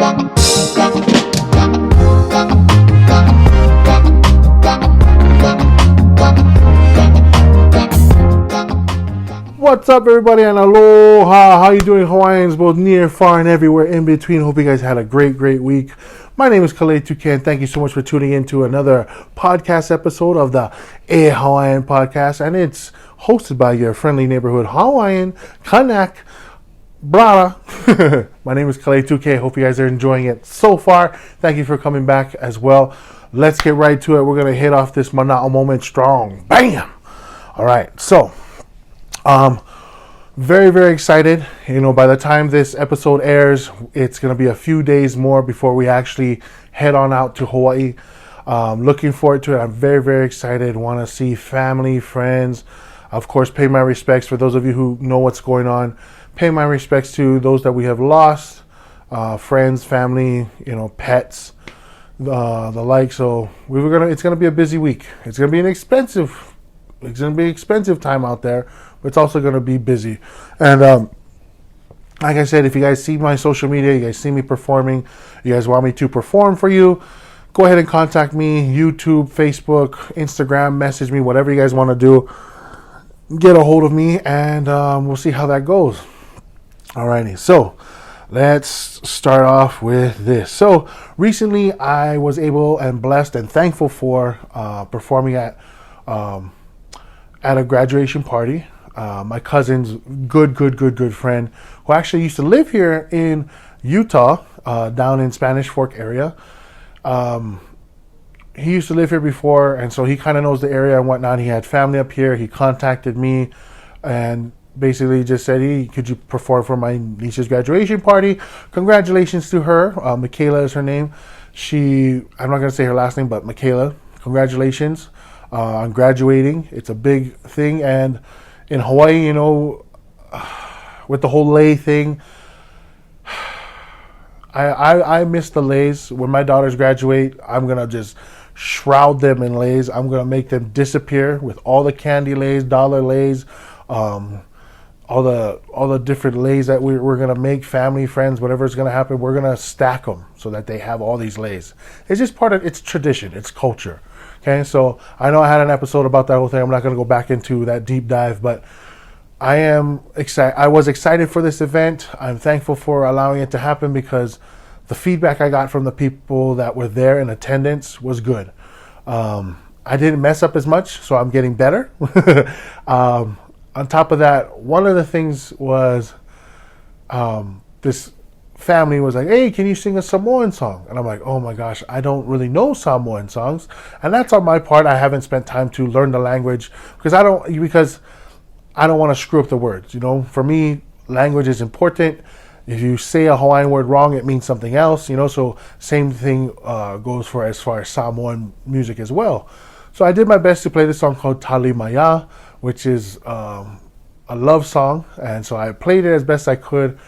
What's up, everybody, and aloha. How you doing, Hawaiians, both near, far, and everywhere in between? Hope you guys had a great week. My name is Kalei Tukan. Thank you so much for tuning in to another podcast episode of the Hawaiian podcast, and it's hosted by your friendly neighborhood Hawaiian Kanak Brada. My name is Kalei Tukan. Hope you guys are enjoying it so far. Thank you for coming back as well. Let's get right to it. We're gonna hit off this Mana'o moment strong. Bam! All right, so. Very excited. By the time this episode airs, it's going to be a few days more before we actually head on out to Hawaii. Looking forward to it. I'm very excited. Want to see family, friends. Of course, pay my respects for those of you who know what's going on. Pay my respects to those that we have lost, friends, family, pets, the like. So it's going to be a busy week. It's going to be an expensive time out there. It's also going to be busy. And like I said, if you guys see my social media, you guys see me performing, you guys want me to perform for you, go ahead and contact me. YouTube, Facebook, Instagram, message me, whatever you guys want to do. Get a hold of me, and we'll see how that goes. Alrighty, so let's start off with this. So recently I was able and blessed and thankful for performing at a graduation party. My cousin's good friend, who actually used to live here in Utah, down in Spanish Fork area. He used to live here before, and so he kind of knows the area and whatnot. He had family up here. He contacted me and basically just said, hey, could you perform for my niece's graduation party? Congratulations to her. Michaela is her name. I'm not going to say her last name, but Michaela, congratulations on graduating. It's a big thing. And in Hawaii, with the whole lei thing, I miss the leis. When my daughters graduate, I'm going to just shroud them in leis. I'm going to make them disappear with all the candy leis, dollar leis, all the different leis that we're going to make, family, friends, whatever's going to happen. We're going to stack them so that they have all these leis. It's just part of, it's tradition, it's culture. Okay, so I know I had an episode about that whole thing. I'm not going to go back into that deep dive, but I am excited. I was excited for this event. I'm thankful for allowing it to happen because the feedback I got from the people that were there in attendance was good. I didn't mess up as much, so I'm getting better. On top of that, one of the things was this family was like, hey, can you sing a Samoan song? And I'm like, oh my gosh, I don't really know Samoan songs. And that's on my part. I haven't spent time to learn the language because I don't want to screw up the words. For me, language is important. If you say a Hawaiian word wrong, it means something else, so same thing goes for as far as Samoan music as well. So I did my best to play this song called Tali Maya, which is a love song. And so I played it as best I could.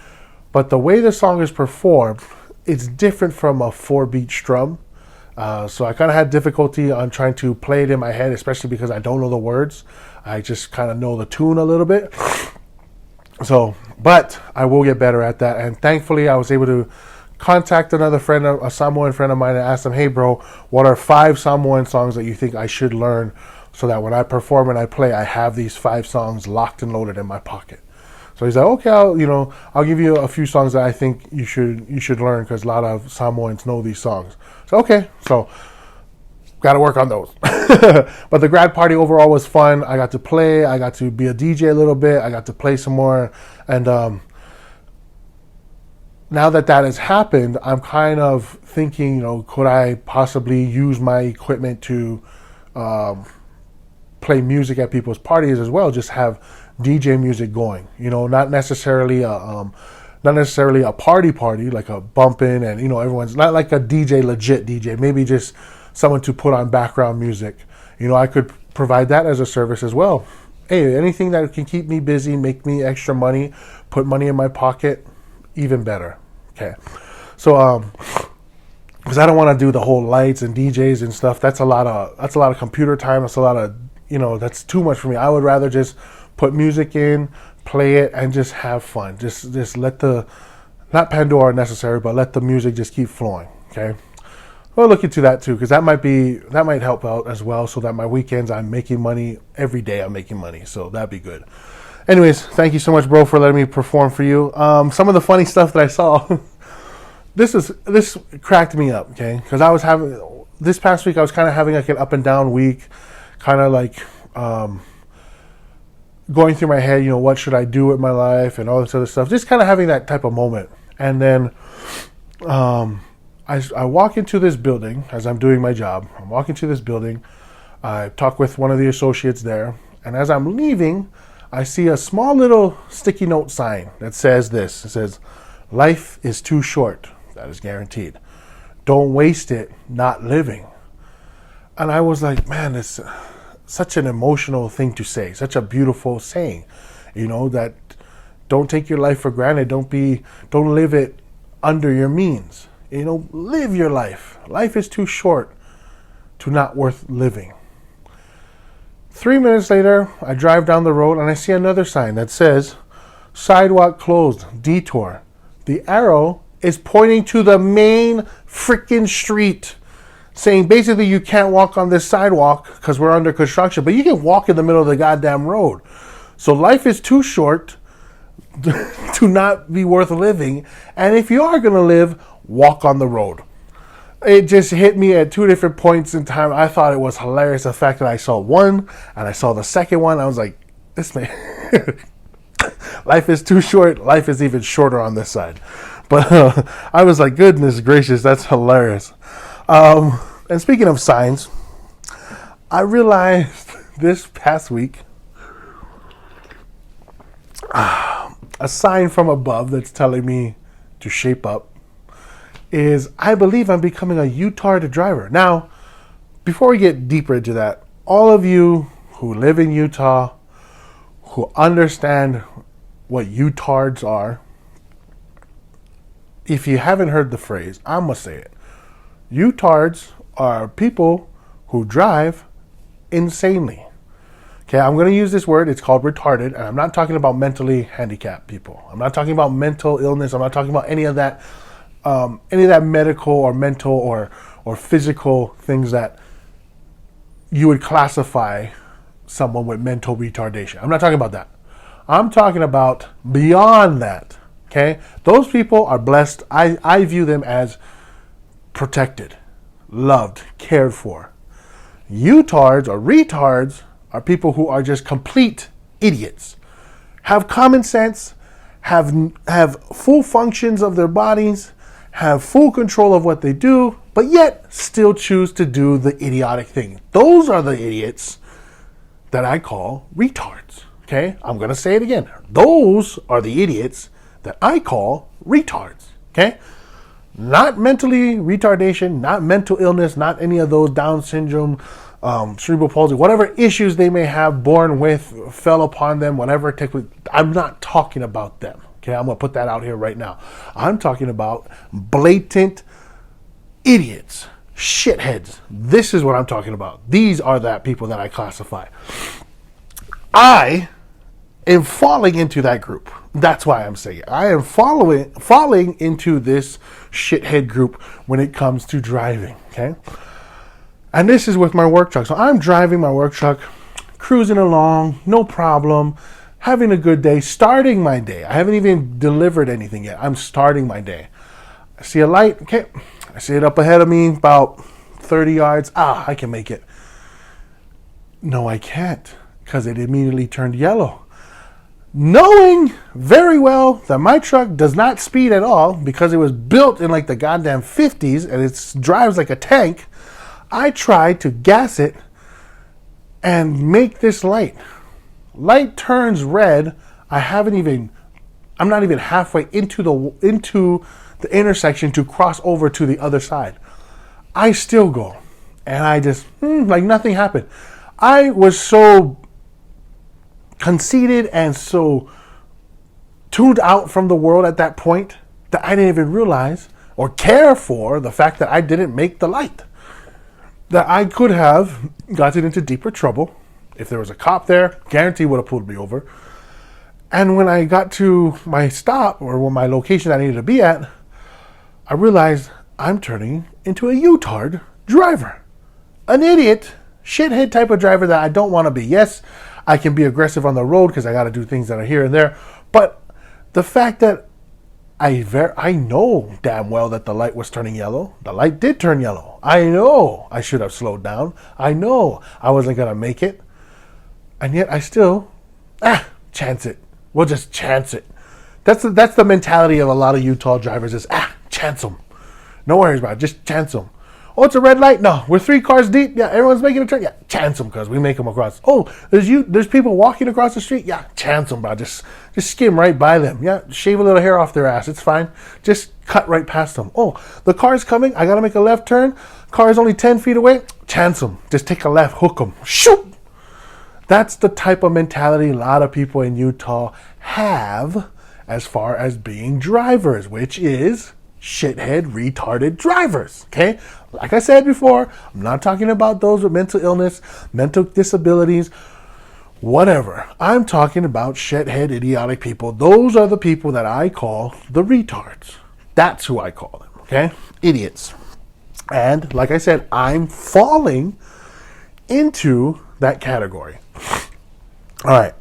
But the way the song is performed, it's different from a 4-beat strum. So I kind of had difficulty on trying to play it in my head, especially because I don't know the words. I just kind of know the tune a little bit. So, but I will get better at that. And thankfully, I was able to contact another friend, a Samoan friend of mine, and ask them, hey, bro, what are 5 Samoan songs that you think I should learn so that when I perform and I play, I have these 5 songs locked and loaded in my pocket? So he's like, okay, I'll give you a few songs that I think you should learn because a lot of Samoans know these songs. So okay, so got to work on those. But the grad party overall was fun. I got to play. I got to be a DJ a little bit. I got to play some more. And now that has happened, I'm kind of thinking, could I possibly use my equipment to play music at people's parties as well? Just have DJ music going, not necessarily a party like a bumping and everyone's not like a legit DJ, maybe just someone to put on background music. I could provide that as a service as well. Hey, anything that can keep me busy, make me extra money, put money in my pocket, even better. Okay, so because I don't want to do the whole lights and DJs and stuff. That's a lot of computer time. That's a lot of that's too much for me. I would rather just put music in, play it, and just have fun. Just let the not Pandora necessary, but let the music just keep flowing. Okay. We'll look into that too, because that might help out as well, so that my weekends I'm making money every day. I'm making money, so that'd be good. Anyways, thank you so much, bro, for letting me perform for you. Some of the funny stuff that I saw, this cracked me up, okay? Because this past week I was kind of having like an up and down week, kind of like going through my head, what should I do with my life and all this other stuff. Just kind of having that type of moment, and then I walk into this building as I'm doing my job. I'm walking to this building. I talk with one of the associates there. And as I'm leaving, I see a small little sticky note sign that says this. It says, "Life is too short." That is guaranteed. "Don't waste it not living." And I was like, man, it's such an emotional thing to say. Such a beautiful saying. That don't take your life for granted. Don't live it under your means. Live your life. Life is too short to not worth living. 3 minutes later, I drive down the road and I see another sign that says, "Sidewalk closed, detour." The arrow is pointing to the main freaking street, saying basically you can't walk on this sidewalk because we're under construction, but you can walk in the middle of the goddamn road. So life is too short to not be worth living. And if you are going to live, walk on the road. It just hit me at two different points in time. I thought it was hilarious, the fact that I saw one and I saw the second one. I was like, this man, life is too short. Life is even shorter on this side. But I was like, goodness gracious, that's hilarious. And speaking of signs, I realized this past week, a sign from above that's telling me to shape up is I believe I'm becoming a U-tard driver. Now, before we get deeper into that, all of you who live in Utah, who understand what U-tards are, if you haven't heard the phrase, I'm going to say it. U-tards are people who drive insanely. Okay, I'm going to use this word. It's called retarded, and I'm not talking about mentally handicapped people. I'm not talking about mental illness. I'm not talking about any of that medical or mental or physical things that you would classify someone with mental retardation. I'm not talking about that. I'm talking about beyond that. Okay, those people are blessed. I view them as protected, loved, cared for. U-tards or retards are people who are just complete idiots, have common sense, have full functions of their bodies, have full control of what they do, but yet still choose to do the idiotic thing. Those are the idiots that I call retards. Okay, I'm going to say it again. Those are the idiots that I call retards. Okay, not mentally retardation, not mental illness, not any of those Down syndrome, cerebral palsy, whatever issues they may have born with, fell upon them, whatever. I'm not talking about them. Okay, I'm going to put that out here right now. I'm talking about blatant idiots, shitheads. This is what I'm talking about. These are that people that I classify. I am falling into that group. That's why I'm saying it. I am falling into this shithead group when it comes to driving. Okay. And this is with my work truck. So I'm driving my work truck, cruising along, no problem, having a good day, starting my day. I haven't even delivered anything yet. I'm starting my day. I see a light. Okay. I see it up ahead of me, about 30 yards. I can make it. No, I can't, because it immediately turned yellow. Knowing very well that my truck does not speed at all because it was built in like the goddamn 50s and it drives like a tank, I tried to gas it and make this light. Light turns red. I'm not even halfway into the intersection to cross over to the other side. I still go. And I just, like nothing happened. I was so conceited and so tuned out from the world at that point that I didn't even realize or care for the fact that I didn't make the light. That I could have gotten into deeper trouble. If there was a cop there, guarantee would have pulled me over. And when I got to my stop, or my location I needed to be at, I realized I'm turning into a U-tard driver. An idiot, shithead type of driver that I don't want to be. Yes, I can be aggressive on the road because I got to do things that are here and there. But the fact that I know damn well that the light was turning yellow. The light did turn yellow. I know I should have slowed down. I know I wasn't going to make it. And yet I still, chance it. We'll just chance it. That's the mentality of a lot of Utah drivers is, chance them. No worries about it. Just chance them. Oh, it's a red light? No. We're 3 cars deep? Yeah. Everyone's making a turn? Yeah. Chance them because we make them across. Oh, there's people walking across the street? Yeah. Chance them, bro. Just skim right by them. Yeah. Shave a little hair off their ass. It's fine. Just cut right past them. Oh, the car's coming. I got to make a left turn. Car's only 10 feet away. Chance them. Just take a left. Hook them. Shoot. That's the type of mentality a lot of people in Utah have as far as being drivers, which is shithead, retarded drivers, okay? Like I said before, I'm not talking about those with mental illness, mental disabilities, whatever. I'm talking about shithead, idiotic people. Those are the people that I call the retards. That's who I call them, okay? Idiots. And like I said, I'm falling into that category. All right.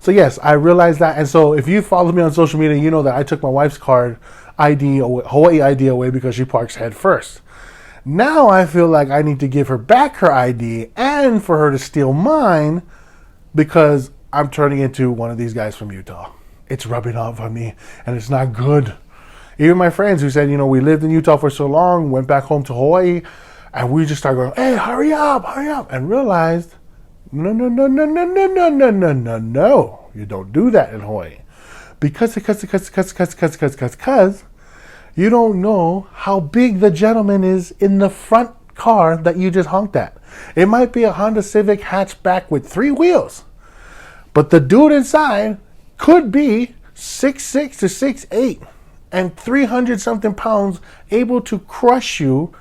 So yes, I realized that. And so if you follow me on social media, you know that I took my wife's card ID, Hawaii ID away because she parks head first. Now I feel like I need to give her back her ID and for her to steal mine because I'm turning into one of these guys from Utah. It's rubbing off on me and it's not good. Even my friends who said, we lived in Utah for so long, went back home to Hawaii, and we just started going, hey, hurry up, and realized, no, you don't do that in Hawaii. Because you don't know how big the gentleman is in the front car that you just honked at. It might be a Honda Civic hatchback with 3 wheels, but the dude inside could be 6'6" to 6'8" and 300 something pounds, able to crush you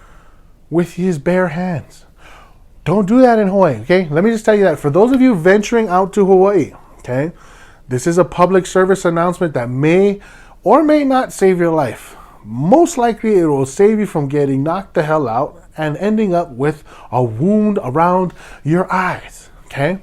with his bare hands. Don't do that in Hawaii, okay? Let me just tell you that for those of you venturing out to Hawaii, okay? This is a public service announcement that may or may not save your life. Most likely it will save you from getting knocked the hell out and ending up with a wound around your eyes, okay?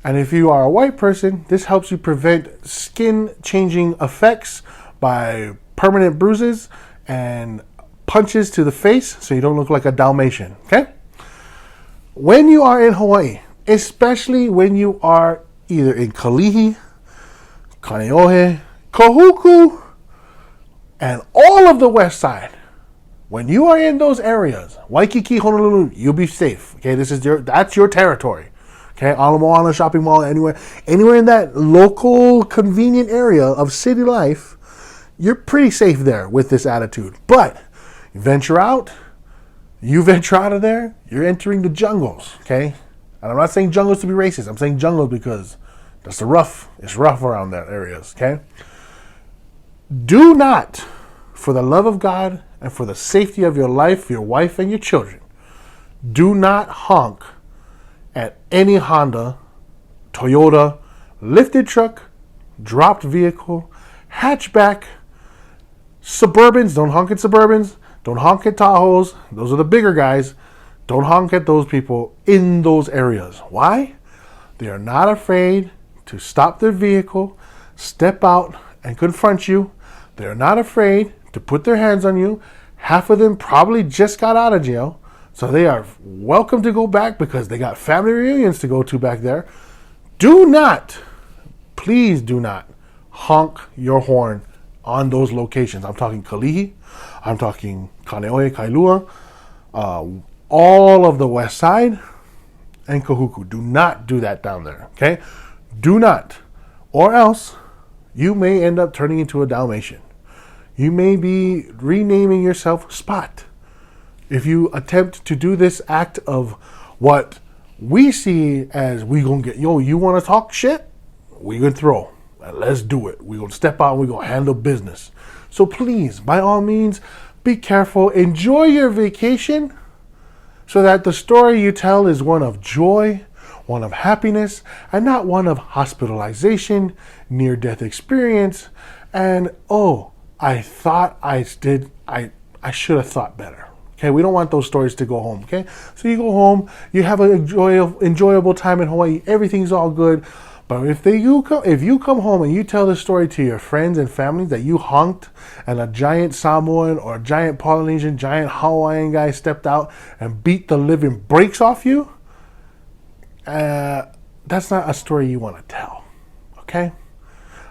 And if you are a white person, this helps you prevent skin-changing effects by permanent bruises and punches to the face so you don't look like a Dalmatian, okay? When you are in Hawaii, especially when you are either in Kalihi, Kaneohe, Kahuku, and all of the west side, when you are in those areas, Waikiki, Honolulu, you'll be safe, okay? That's your territory. Okay, Ala Moana shopping mall, anywhere in that local convenient area of city life, you're pretty safe there with this attitude. But you venture out of there, you're entering the jungles, okay? And I'm not saying jungles to be racist. I'm saying jungles because it's rough around that areas, okay? Do not, for the love of God and for the safety of your life, your wife, and your children, do not honk at any Honda, Toyota, lifted truck, dropped vehicle, hatchback, Suburbans. Don't honk at Suburbans. Don't honk at Tahoes. Those are the bigger guys. Don't honk at those people in those areas. Why? They are not afraid to stop their vehicle, step out, and confront you. They are not afraid to put their hands on you. Half of them probably just got out of jail. So they are welcome to go back because they got family reunions to go to back there. Please do not honk your horn on those locations. I'm talking Kalihi. I'm talking Kaneohe, Kailua, all of the west side, and Kahuku. Do not do that down there, okay? Do not. Or else you may end up turning into a Dalmatian. You may be renaming yourself Spot. If you attempt to do this act of what we see as we gonna get, you want to talk shit? We gonna throw. Let's do it. We gonna step out and we gonna handle business. So please, by all means, be careful. Enjoy your vacation so that the story you tell is one of joy, one of happiness, and not one of hospitalization, near-death experience, and I thought I should have thought better. Okay, we don't want those stories to go home. Okay, so you go home, you have an enjoyable time in Hawaii, everything's all good. But if you come home and you tell the story to your friends and family that you honked and a giant Samoan or a giant Polynesian, giant Hawaiian guy stepped out and beat the living brakes off you, that's not a story you want to tell. Okay?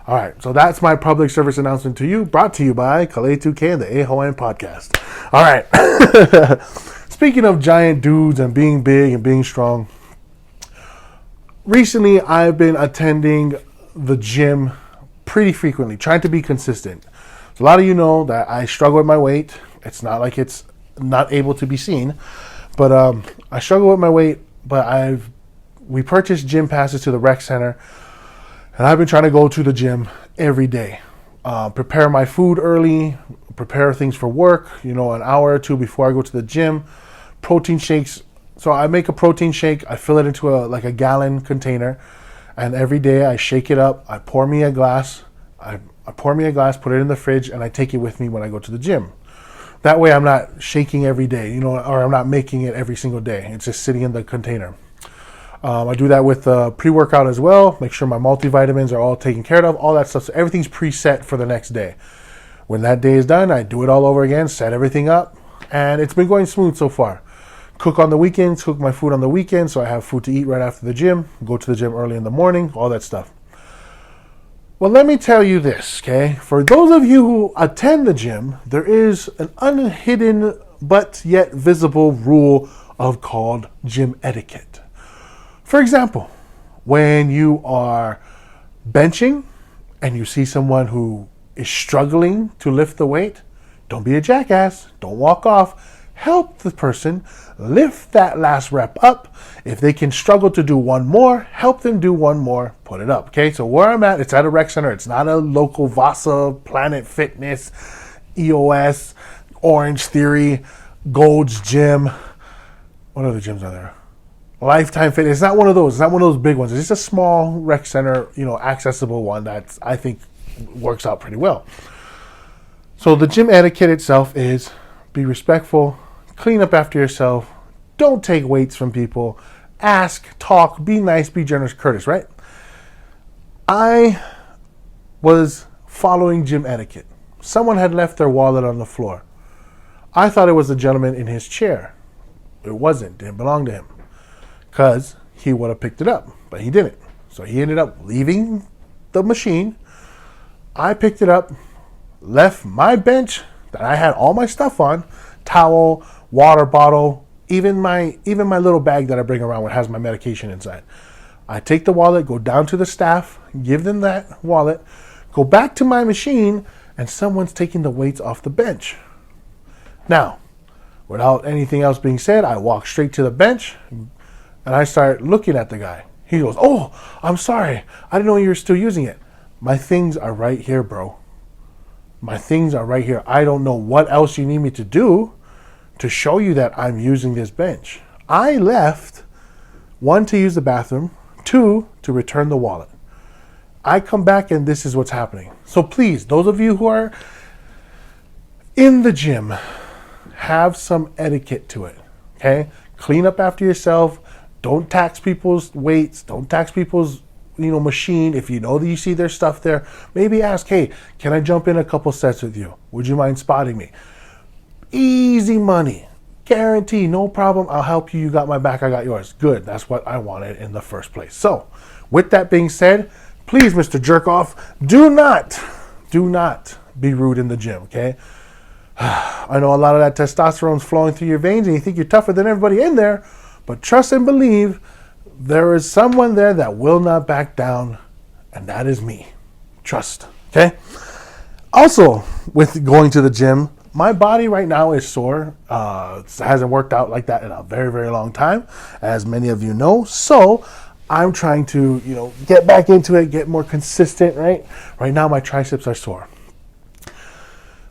All right, so that's my public service announcement to you, brought to you by Kale2K and the Hawaiian podcast. All right. Speaking of giant dudes and being big and being strong, recently I've been attending the gym pretty frequently, trying to be consistent. So a lot of you know that I struggle with my weight. It's not like it's not able to be seen, but I struggle with my weight, but we purchased gym passes to the rec center. And I've been trying to go to the gym every day, prepare my food early, prepare things for work, an hour or two before I go to the gym. Protein shakes. So I make a protein shake. I fill it into a gallon container. And every day I shake it up. I pour me a glass. I pour me a glass, put it in the fridge, and I take it with me when I go to the gym. That way I'm not shaking every day, or I'm not making it every single day. It's just sitting in the container. I do that with pre-workout as well. Make sure my multivitamins are all taken care of, all that stuff. So everything's preset for the next day. When that day is done, I do it all over again, set everything up, and it's been going smooth so far. Cook on the weekends, cook my food on the weekends, so I have food to eat right after the gym, go to the gym early in the morning, all that stuff. Well, let me tell you this, okay? For those of you who attend the gym, there is an unhidden but yet visible rule called gym etiquette. For example, when you are benching and you see someone who is struggling to lift the weight, don't be a jackass. Don't walk off. Help the person lift that last rep up. If they can struggle to do one more, help them do one more, put it up. Okay, so where I'm at, it's at a rec center. It's not a local Vasa, Planet Fitness, EOS, Orange Theory, Gold's Gym. What other gyms are there? Lifetime Fitness. It's not one of those. It's not one of those big ones. It's just a small rec center, accessible one that I think works out pretty well. So the gym etiquette itself is be respectful, clean up after yourself, don't take weights from people, ask, talk, be nice, be generous, courteous, right? I was following gym etiquette. Someone had left their wallet on the floor. I thought it was the gentleman in his chair. It wasn't. Didn't belong to him. Because he would have picked it up, but he didn't. So he ended up leaving the machine. I picked it up, left my bench that I had all my stuff on, towel, water bottle, even my little bag that I bring around that has my medication inside. I take the wallet, go down to the staff, give them that wallet, go back to my machine, and someone's taking the weights off the bench. Now, without anything else being said, I walk straight to the bench, and I start looking at the guy. He goes, "Oh, I'm sorry. I didn't know you were still using it." My things are right here, bro. My things are right here. I don't know what else you need me to do to show you that I'm using this bench. I left, 1, to use the bathroom, 2, to return the wallet. I come back and this is what's happening. So please, those of you who are in the gym, have some etiquette to it, okay? Clean up after yourself. Don't tax people's weights. Don't tax people's, machine. If you know that you see their stuff there, maybe ask, "Hey, can I jump in a couple sets with you? Would you mind spotting me?" Easy money. Guarantee, no problem. I'll help you. You got my back. I got yours. Good. That's what I wanted in the first place. So, with that being said, please, Mr. Jerkoff, do not be rude in the gym, okay? I know a lot of that testosterone's flowing through your veins and you think you're tougher than everybody in there, but trust and believe there is someone there that will not back down, and that is me. Trust, okay? Also, with going to the gym, my body right now is sore. It hasn't worked out like that in a very, very long time, as many of you know. So I'm trying to, get back into it, get more consistent, right? Right now, my triceps are sore.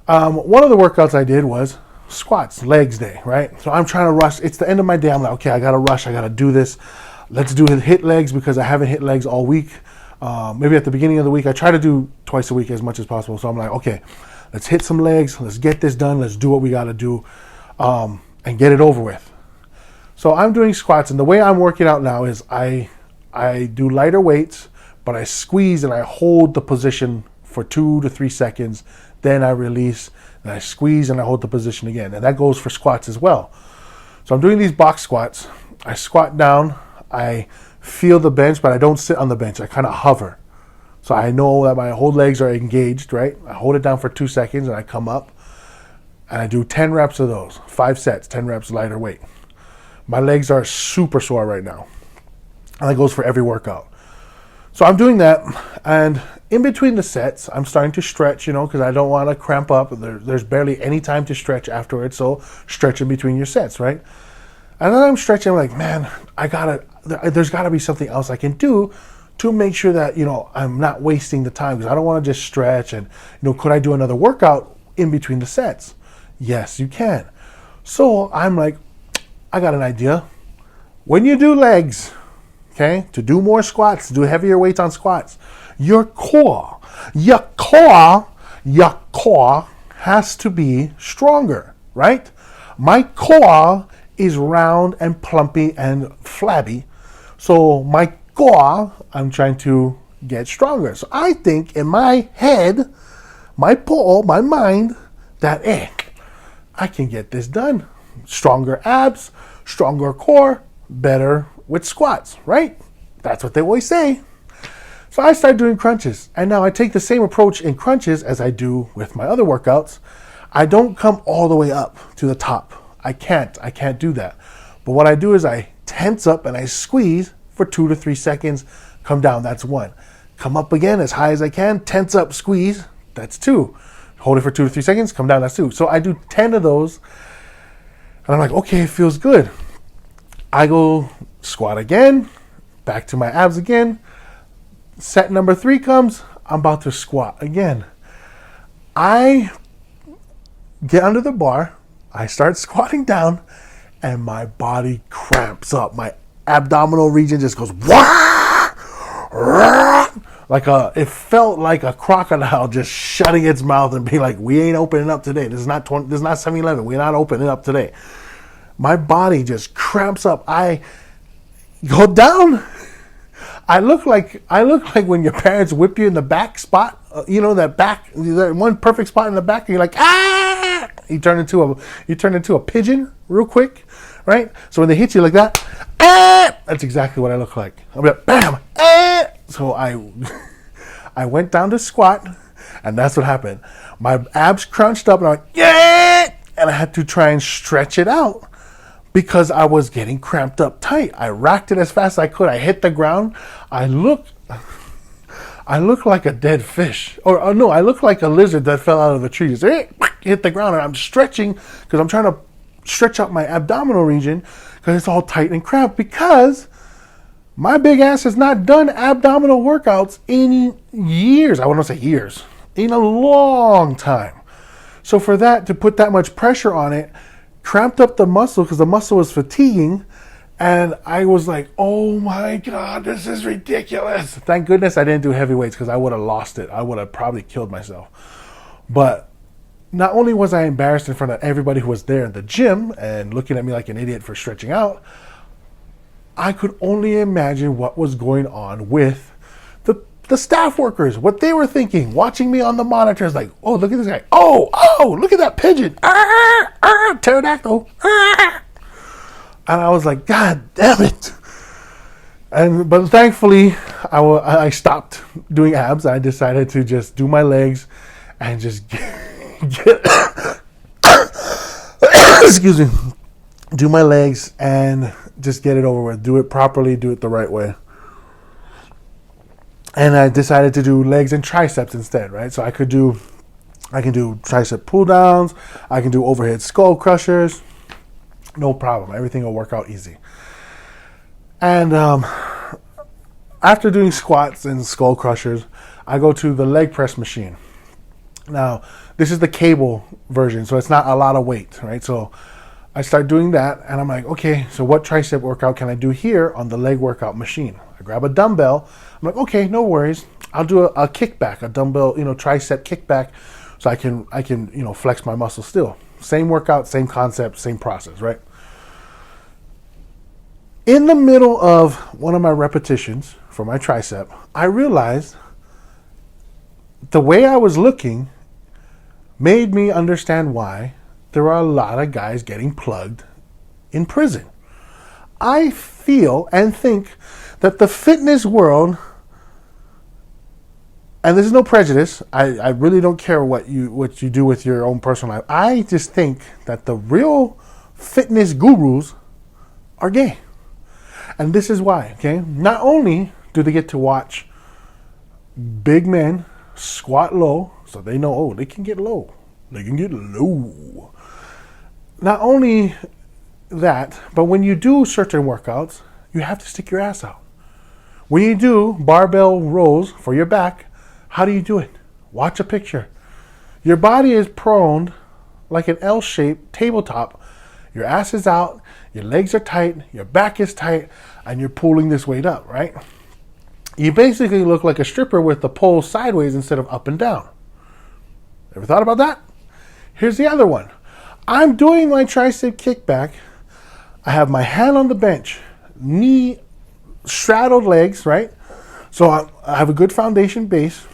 One of the workouts I did was squats, legs day, right? So I'm trying to rush. It's the end of my day. I'm like, okay, I got to rush. I got to do this. let's do hit legs because I haven't hit legs all week. Maybe at the beginning of the week, I try to do twice a week as much as possible. So I'm like, okay, let's hit some legs. Let's get this done. Let's do what we got to do and get it over with. So I'm doing squats, and the way I'm working out now is I do lighter weights, but I squeeze and I hold the position for 2 to 3 seconds. Then I release, and I squeeze and I hold the position again. And that goes for squats as well. So I'm doing these box squats. I squat down. I feel the bench, but I don't sit on the bench. I kind of hover. So I know that my whole legs are engaged, right? I hold it down for 2 seconds and I come up and I do 10 reps of those. 5 sets, 10 reps lighter weight. My legs are super sore right now. And that goes for every workout. So I'm doing that, and in between the sets, I'm starting to stretch, because I don't want to cramp up. There's barely any time to stretch afterwards, so stretch in between your sets, right? And then I'm stretching, I'm like, man, there's got to be something else I can do to make sure that, I'm not wasting the time, because I don't want to just stretch. And, could I do another workout in between the sets? Yes, you can. So I'm like, I got an idea. When you do legs, okay, to do more squats, to do heavier weights on squats, your core has to be stronger, right? My core is round and plumpy and flabby. So my core, I'm trying to get stronger. So I think in my head, my mind, that I can get this done. Stronger abs, stronger core, better with squats, right? That's what they always say. So I started doing crunches, and now I take the same approach in crunches as I do with my other workouts. I don't come all the way up to the top. I can't do that. But what I do is I tense up and I squeeze for 2 to 3 seconds, come down, that's 1. Come up again as high as I can, tense up, squeeze, that's 2. Hold it for 2 to 3 seconds, come down, that's 2. So I do 10 of those, and I'm like, okay, it feels good. I go squat again, back to my abs again. Set number 3 comes, I'm about to squat again. I get under the bar, I start squatting down, and my body cramps up. My abdominal region just goes, wah, rah, it felt like a crocodile just shutting its mouth and being like, we ain't opening up today. This is not 7-Eleven. We're not opening up today. My body just cramps up. I go down. I look like when your parents whip you in the back spot. That one perfect spot in the back, and you're like, ah! You turn into a pigeon real quick, right? So when they hit you like that, ah! That's exactly what I look like. I'm like, bam, ah! So I went down to squat, and that's what happened. My abs crunched up, and I'm like, yeah! And I had to try and stretch it out, because I was getting cramped up tight. I racked it as fast as I could. I hit the ground. I look like a dead fish. Or no, I look like a lizard that fell out of a tree. Just hit the ground, and I'm stretching because I'm trying to stretch out my abdominal region because it's all tight and cramped, because my big ass has not done abdominal workouts in years. I wouldn't say years. In a long time. So for that, to put that much pressure on it, cramped up the muscle because the muscle was fatiguing, and I was like, oh my God, this is ridiculous. Thank goodness I didn't do heavy weights, because I would have lost it. I would have probably killed myself. But not only was I embarrassed in front of everybody who was there in the gym and looking at me like an idiot for stretching out, I could only imagine what was going on with the staff workers, what they were thinking, watching me on the monitors, like, oh, look at this guy. Oh, look at that pigeon. Pterodactyl. And I was like, God damn it. But thankfully, I stopped doing abs. I decided to just do my legs and just get excuse me, do my legs and just get it over with. Do it properly, do it the right way. And I decided to do legs and triceps instead, right? So I can do tricep pull downs. I can do overhead skull crushers. No problem. Everything will work out easy. And after doing squats and skull crushers, I go to the leg press machine. Now, this is the cable version, so it's not a lot of weight, right? So I start doing that, and I'm like, okay, so what tricep workout can I do here on the leg workout machine? I grab a dumbbell. I'm like, okay, no worries. I'll do a kickback, a dumbbell, tricep kickback, so I can flex my muscles still. Same workout, same concept, same process, right? In the middle of one of my repetitions for my tricep, I realized the way I was looking made me understand why there are a lot of guys getting plugged in prison. I feel and think that the fitness world, and this is no prejudice, I really don't care what you do with your own personal life. I just think that the real fitness gurus are gay. And this is why, okay? Not only do they get to watch big men squat low, so they know, oh, they can get low. They can get low. Not only that, but when you do certain workouts, you have to stick your ass out. When you do barbell rows for your back, how do you do it? Watch a picture. Your body is prone like an L-shaped tabletop. Your ass is out, your legs are tight, your back is tight, and you're pulling this weight up, right? You basically look like a stripper with the pole sideways instead of up and down. Ever thought about that? Here's the other one. I'm doing my tricep kickback. I have my hand on the bench, knee straddled legs, right? So I have a good foundation base.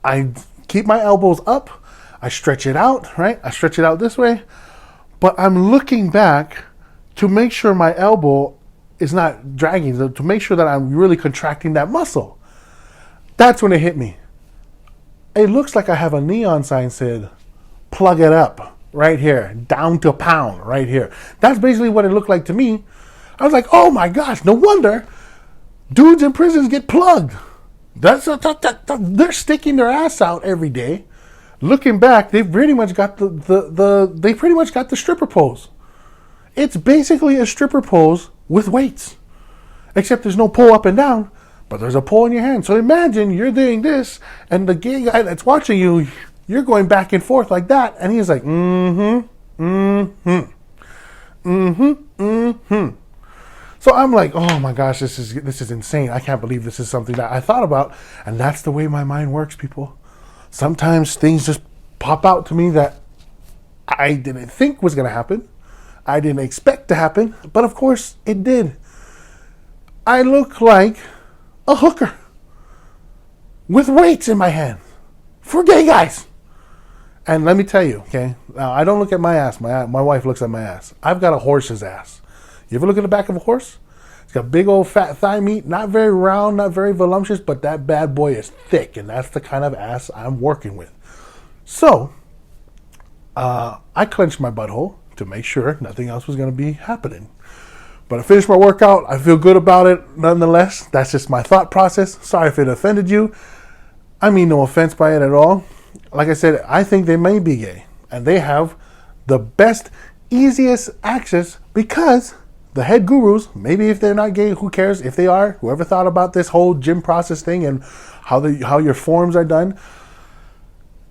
I keep my elbows up. I stretch it out, right? I stretch it out this way. But I'm looking back to make sure my elbow is not dragging, to make sure that I'm really contracting that muscle. That's when it hit me. It looks like I have a neon sign said, plug it up. Right here, down to a pound, right here. That's basically what it looked like to me. I was like, oh my gosh, no wonder dudes in prisons get plugged. They're sticking their ass out every day. Looking back, they've pretty much got the stripper pose. It's basically a stripper pose with weights, except there's no pull up and down, but there's a pull in your hand. So imagine you're doing this, and the gay guy that's watching you, you're going back and forth like that, and he's like, So I'm like, oh my gosh, this is insane. I can't believe this is something that I thought about, and that's the way my mind works, people. Sometimes things just pop out to me that I didn't think was going to happen. I didn't expect to happen, but of course it did. I look like a hooker with weights in my hand for gay guys. And let me tell you, okay, now I don't look at my ass. My wife looks at my ass. I've got a horse's ass. You ever look at the back of a horse? It's got big old fat thigh meat, not very round, not very voluptuous, but that bad boy is thick, and that's the kind of ass I'm working with. So, I clenched my butthole to make sure nothing else was going to be happening. But I finished my workout. I feel good about it nonetheless. That's just my thought process. Sorry if it offended you. I mean no offense by it at all. Like I said, I think they may be gay. And they have the best, easiest access because the head gurus, maybe if they're not gay, who cares? If they are, whoever thought about this whole gym process thing and how your forms are done,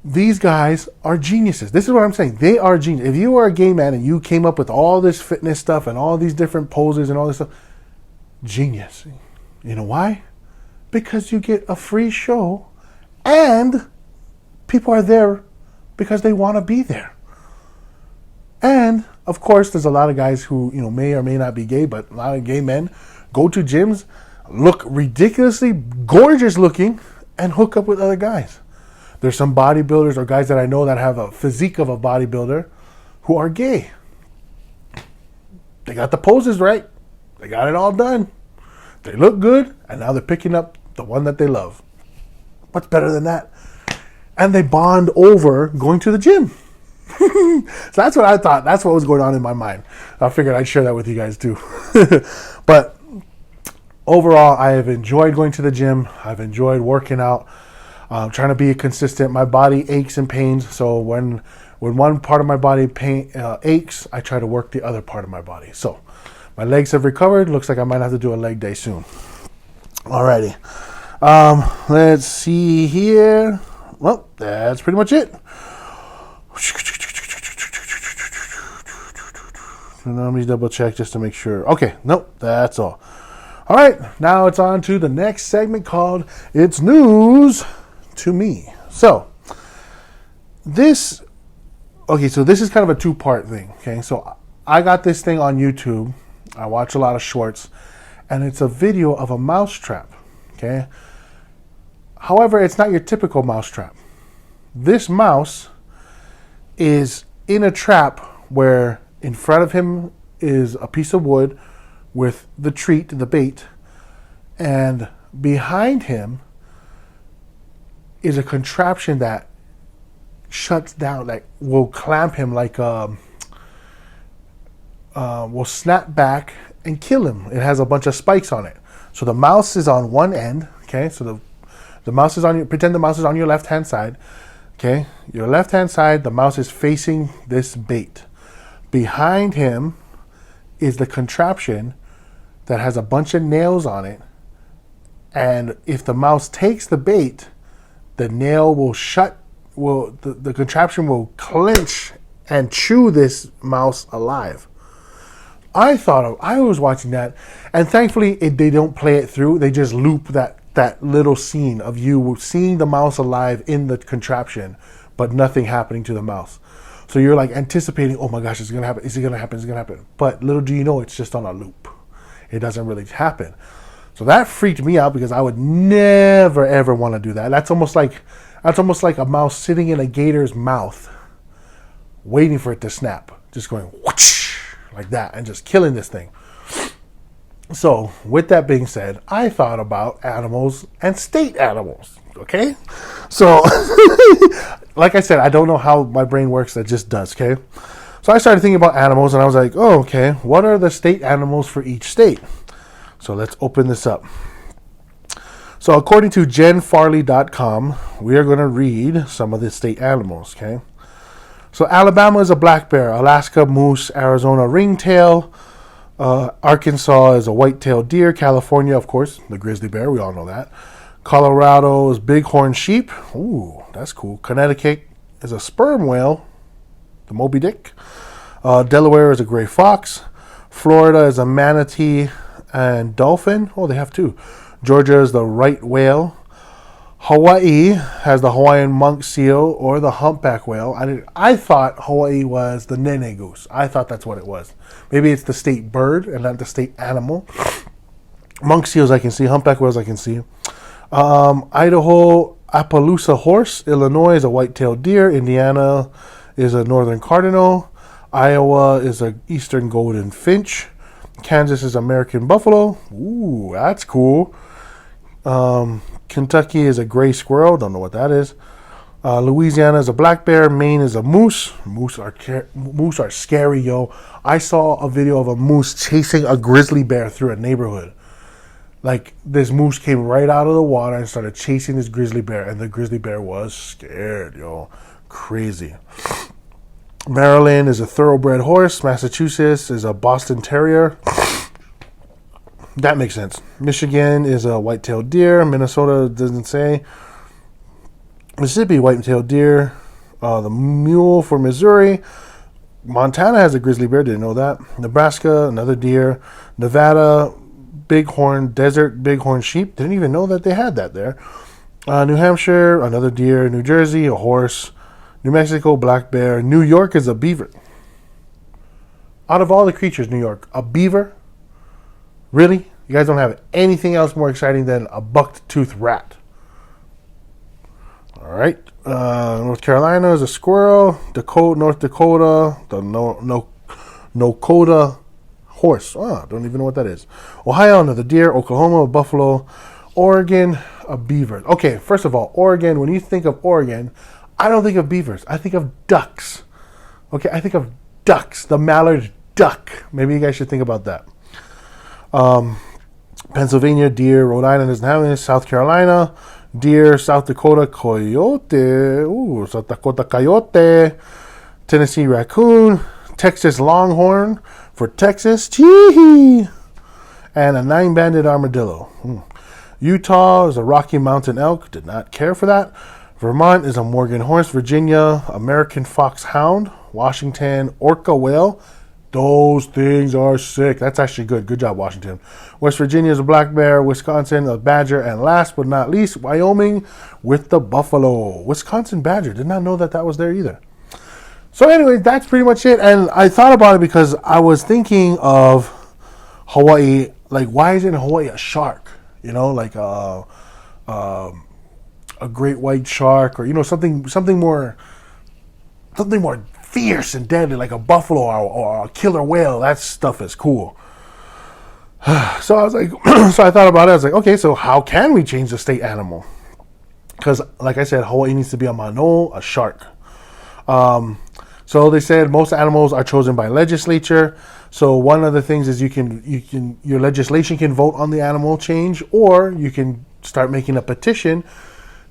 these guys are geniuses. This is what I'm saying. They are genius. If you are a gay man and you came up with all this fitness stuff and all these different poses and all this stuff, genius. You know why? Because you get a free show and people are there because they want to be there. And of course, there's a lot of guys who, may or may not be gay, but a lot of gay men go to gyms, look ridiculously gorgeous looking, and hook up with other guys. There's some bodybuilders or guys that I know that have a physique of a bodybuilder who are gay. They got the poses right. They got it all done. They look good, and now they're picking up the one that they love. What's better than that? And they bond over going to the gym. So that's what I thought. That's what was going on in my mind. I figured I'd share that with you guys too. But overall, I have enjoyed going to the gym. I've enjoyed working out. Trying to be consistent. My body aches and pains. So when one part of my body aches, I try to work the other part of my body. So my legs have recovered. Looks like I might have to do a leg day soon. Alrighty. Let's see here. Well, that's pretty much it. Let me double check just to make sure. Okay, nope, that's all. All right, now it's on to the next segment called It's News to Me. So this is kind of a two-part thing, okay? So I got this thing on YouTube. I watch a lot of shorts, and it's a video of a mouse trap, okay? However, it's not your typical mouse trap. This mouse is in a trap where in front of him is a piece of wood with the treat, the bait, and behind him is a contraption that shuts down, like will clamp him, like will snap back and kill him. It has a bunch of spikes on it. So the mouse is on one end, okay? So the mouse is on your, pretend the mouse is on your left-hand side, okay? Your left-hand side, the mouse is facing this bait. Behind him is the contraption that has a bunch of nails on it. And if the mouse takes the bait, the nail will the contraption will clench and chew this mouse alive. I was watching that, and thankfully they don't play it through. They just loop that little scene of you seeing the mouse alive in the contraption, but nothing happening to the mouse. So you're like anticipating, oh my gosh, it's gonna happen. Is it gonna happen? Is it gonna happen? But little do you know, it's just on a loop. It doesn't really happen. So that freaked me out because I would never ever want to do that. That's almost like a mouse sitting in a gator's mouth, waiting for it to snap, just going whoosh, like that, and just killing this thing. So with that being said, I thought about animals and state animals. Okay, so like I said, I don't know how my brain works. That just does. Okay, so I started thinking about animals, and I was like, oh, okay, what are the state animals for each state? So let's open this up. So according to jenfarley.com, we are going to read some of the state animals, okay? So Alabama is a black bear, Alaska moose, Arizona ringtail, Arkansas is a white-tailed deer, California, of course, the grizzly bear, we all know that. Colorado is bighorn sheep, ooh, that's cool. Connecticut is a sperm whale, the Moby Dick. Delaware is a gray fox. Florida is a manatee and dolphin. Oh, they have two. Georgia is the right whale. Hawaii has the Hawaiian monk seal or the humpback whale. I thought Hawaii was the nene goose. I thought that's what it was. Maybe it's the state bird and not the state animal. Monk seals I can see. Humpback whales I can see. Idaho, Appaloosa horse. Illinois is a white-tailed deer. Indiana is a northern cardinal. Iowa is a eastern golden finch. Kansas is American buffalo. Ooh, that's cool. Kentucky is a gray squirrel. Don't know what that is. Louisiana is a black bear. Maine is a moose. Moose are scary, yo. I saw a video of a moose chasing a grizzly bear through a neighborhood. Like, this moose came right out of the water and started chasing this grizzly bear, and the grizzly bear was scared, yo. Crazy. Maryland is a thoroughbred horse. Massachusetts is a Boston Terrier. That makes sense. Michigan is a white-tailed deer. Minnesota doesn't say. Mississippi, white-tailed deer. The mule for Missouri. Montana has a grizzly bear. Didn't know that. Nebraska, another deer. Nevada, bighorn, desert bighorn sheep. Didn't even know that they had that there. New Hampshire, another deer. New Jersey, a horse. New Mexico, black bear. New York is a beaver. Out of all the creatures, New York, a beaver? Really? You guys don't have anything else more exciting than a buck-toothed rat? All right. North Carolina is a squirrel. North Dakota, the Nakota horse. Oh, don't even know what that is. Ohio, another deer. Oklahoma, a buffalo. Oregon, a beaver. Okay, first of all, Oregon, when you think of Oregon, I don't think of beavers. I think of ducks. Okay, I think of ducks. The mallard duck. Maybe you guys should think about that. Pennsylvania, deer. Rhode Island doesn't have any. South Carolina, deer. South Dakota, coyote. Ooh, South Dakota coyote. Tennessee, raccoon. Texas, longhorn for Texas. Chee-hee. And a 9-banded armadillo. Utah is a Rocky Mountain elk. Did not care for that. Vermont is a Morgan horse. Virginia, American foxhound. Washington, orca whale. Those things are sick. That's actually good. Good job, Washington. West Virginia is a black bear. Wisconsin, a badger. And last but not least, Wyoming with the buffalo. Wisconsin badger. Did not know that was there either. So anyway, that's pretty much it. And I thought about it because I was thinking of Hawaii. Like, why isn't Hawaii a shark? You know, like a great white shark, or something more fierce and deadly, like a buffalo or a killer whale. That stuff is cool. So I was like, so I thought about it. I was like, okay, so how can we change the state animal? Because, like I said, Hawaii needs to be a mano, a shark. So they said most animals are chosen by legislature. So one of the things is your legislation can vote on the animal change, or you can start making a petition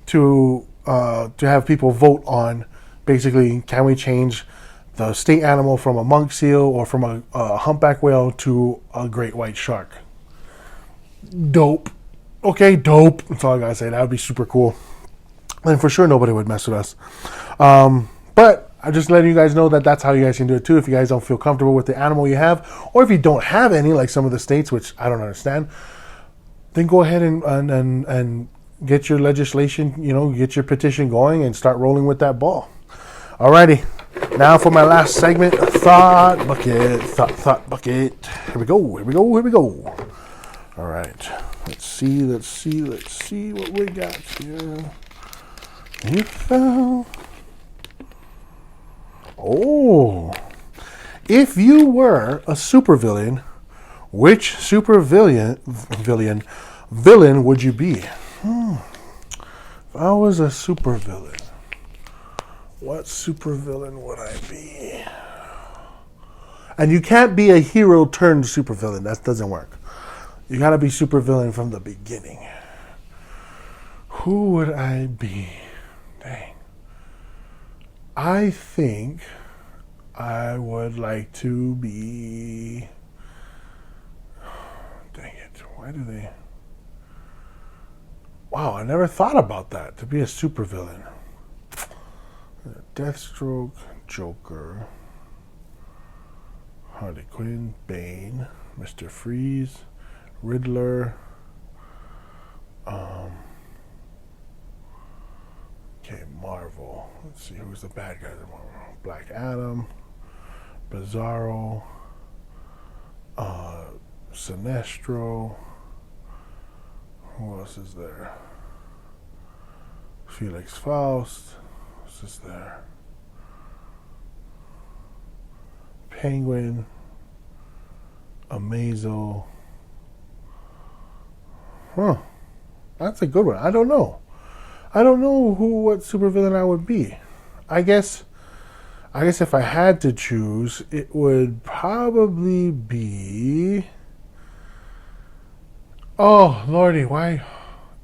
to have people vote on, basically, can we change the state animal from a monk seal or from a humpback whale to a great white shark? Dope. Okay, dope. That's all I gotta say. That would be super cool. And for sure nobody would mess with us. But I'm just letting you guys know that that's how you guys can do it too. If you guys don't feel comfortable with the animal you have, or if you don't have any, like some of the states, which I don't understand, then go ahead and get your legislation, get your petition going and start rolling with that ball. Alrighty. Now for my last segment, Thought Bucket. Thought Bucket. Here we go. All right. Let's see what we got here. You found. Oh. If you were a supervillain, which villain would you be? If I was a supervillain, what supervillain would I be? And you can't be a hero turned supervillain. That doesn't work. You gotta be supervillain from the beginning. Who would I be? Dang. I think I would like to be... Dang it. Why do they... Wow, I never thought about that. To be a supervillain. Deathstroke, Joker, Harley Quinn, Bane, Mr. Freeze, Riddler, okay, Marvel. Let's see who's the bad guy. Black Adam, Bizarro, Sinestro. Who else is there? Felix Faust. What's this there? Penguin, Amazo. Huh. That's a good one. I don't know. What supervillain I would be. I guess if I had to choose, it would probably be... Oh, Lordy, why?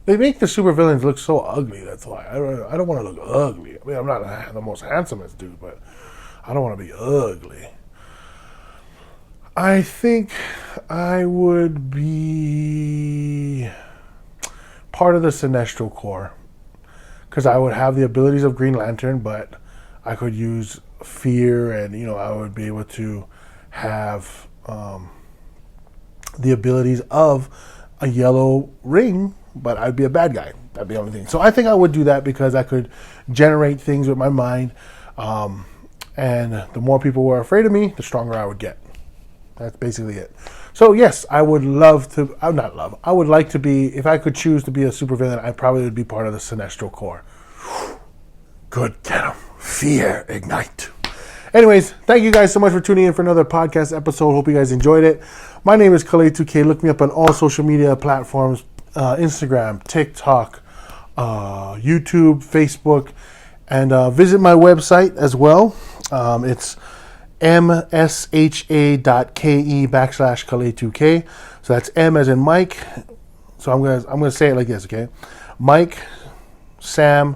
They make the supervillains look so ugly, that's why. I don't want to look ugly. I mean, I'm not the most handsomest dude, but I don't want to be ugly. I think I would be part of the Sinestro Corps, because I would have the abilities of Green Lantern, but I could use fear, and I would be able to have the abilities of a yellow ring, but I'd be a bad guy. That'd be the only thing. So I think I would do that because I could generate things with my mind, and the more people were afraid of me, the stronger I would get. That's basically it. So yes, I would love to. I would like to be. If I could choose to be a supervillain, I probably would be part of the Sinestro Corps. Good, get 'em. Fear, ignite. Anyways, thank you guys so much for tuning in for another podcast episode. Hope you guys enjoyed it. My name is Kalei2K. Look me up on all social media platforms: Instagram, TikTok, YouTube, Facebook, and visit my website as well. It's msha.ke/Kalei2K. So that's M as in Mike. So I'm gonna say it like this, okay? Mike, Sam,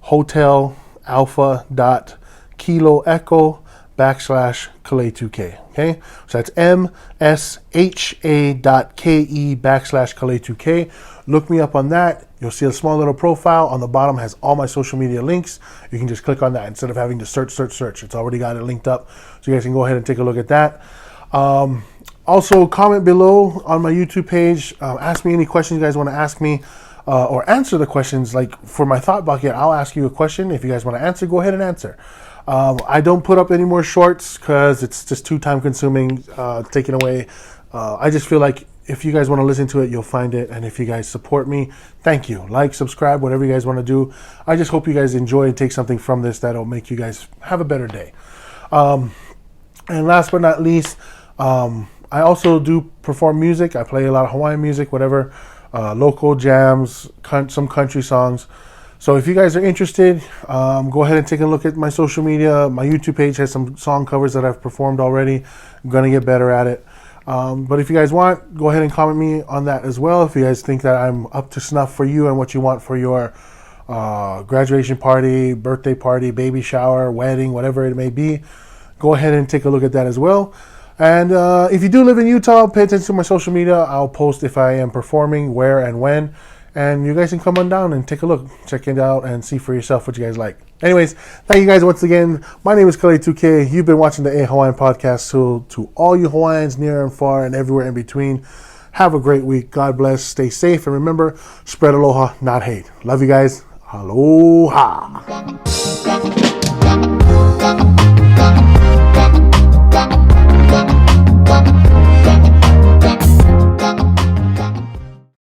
Hotel, Alpha, Dot, Kilo, Echo, msha.ke. Okay, so that's msha.ke/Kale2K. Look me up on that. You'll see a small little profile on the bottom, has all my social media links. You can just click on that instead of having to search. It's already got it linked up, so you guys can go ahead and take a look at that. Also, comment below on my YouTube page. Ask me any questions you guys want to ask me, or answer the questions. Like for my thought bucket, I'll ask you a question. If you guys want to answer, go ahead and answer. I don't put up any more shorts because it's just too time consuming, taking away. I just feel like if you guys want to listen to it, you'll find it. And if you guys support me, thank you. Like, subscribe, whatever you guys want to do. I just hope you guys enjoy and take something from this that'll make you guys have a better day. And last but not least, I also do perform music. I play a lot of Hawaiian music, whatever, local jams, some country songs. So if you guys are interested, go ahead and take a look at my social media. My YouTube page has some song covers that I've performed already. I'm going to get better at it. But if you guys want, go ahead and comment me on that as well. If you guys think that I'm up to snuff for you and what you want for your graduation party, birthday party, baby shower, wedding, whatever it may be, go ahead and take a look at that as well. And if you do live in Utah, pay attention to my social media. I'll post if I am performing, where and when. And you guys can come on down and take a look. Check it out and see for yourself what you guys like. Anyways, thank you guys once again. My name is Kale2K. You've been watching the A Hawaiian podcast. So to all you Hawaiians near and far and everywhere in between, have a great week. God bless. Stay safe. And remember, spread aloha, not hate. Love you guys. Aloha.